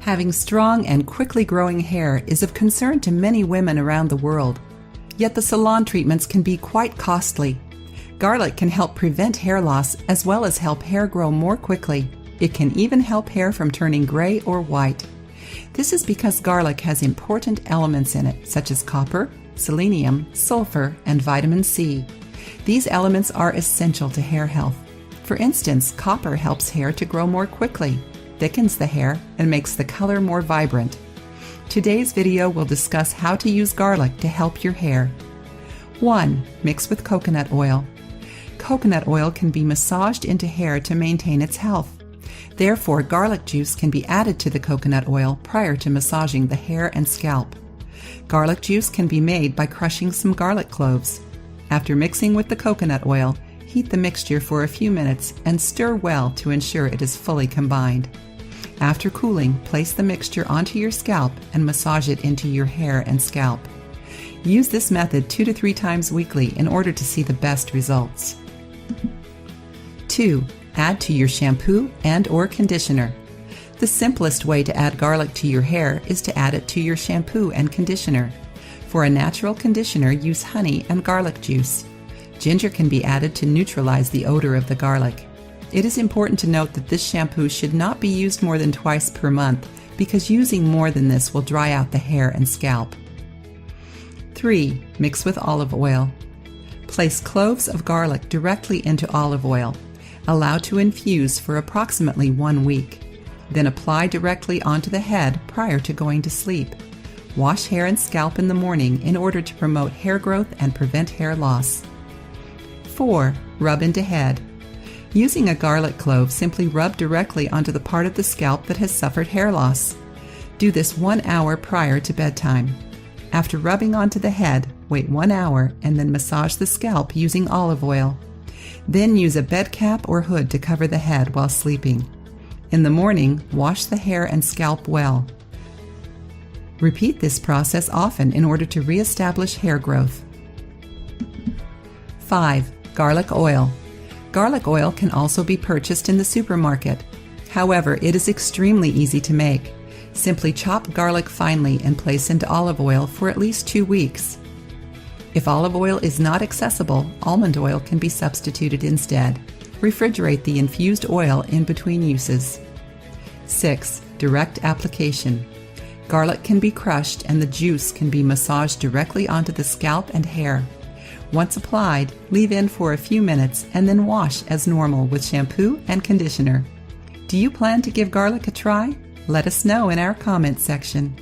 Having strong and quickly growing hair is of concern to many women around the world. Yet the salon treatments can be quite costly. Garlic can help prevent hair loss as well as help hair grow more quickly. It can even help hair from turning gray or white. This is because garlic has important elements in it, such as copper, selenium, sulfur, and vitamin C. These elements are essential to hair health. For instance, copper helps hair to grow more quickly, thickens the hair, and makes the color more vibrant. Today's video will discuss how to use garlic to help your hair. 1. Mix with coconut oil. Coconut oil can be massaged into hair to maintain its health. Therefore, garlic juice can be added to the coconut oil prior to massaging the hair and scalp. Garlic juice can be made by crushing some garlic cloves. After mixing with the coconut oil, heat the mixture for a few minutes and stir well to ensure it is fully combined. After cooling, place the mixture onto your scalp and massage it into your hair and scalp. Use this method 2 to 3 times weekly in order to see the best results. 2. Add to your shampoo and/or conditioner. The simplest way to add garlic to your hair is to add it to your shampoo and conditioner. For a natural conditioner, use honey and garlic juice. Ginger can be added to neutralize the odor of the garlic. It is important to note that this shampoo should not be used more than twice per month because using more than this will dry out the hair and scalp. 3. Mix with olive oil. Place cloves of garlic directly into olive oil. Allow to infuse for approximately 1 week. Then apply directly onto the head prior to going to sleep. Wash hair and scalp in the morning in order to promote hair growth and prevent hair loss. 4. Rub into head. Using a garlic clove, simply rub directly onto the part of the scalp that has suffered hair loss. Do this 1 hour prior to bedtime. After rubbing onto the head, wait 1 hour and then massage the scalp using olive oil. Then use a bed cap or hood to cover the head while sleeping. In the morning, wash the hair and scalp well. Repeat this process often in order to reestablish hair growth. 5. Garlic oil. Garlic oil can also be purchased in the supermarket. However, it is extremely easy to make. Simply chop garlic finely and place into olive oil for at least 2 weeks. If olive oil is not accessible, almond oil can be substituted instead. Refrigerate the infused oil in between uses. 6. Direct application. Garlic can be crushed and the juice can be massaged directly onto the scalp and hair. Once applied, leave in for a few minutes and then wash as normal with shampoo and conditioner. Do you plan to give garlic a try? Let us know in our comment section.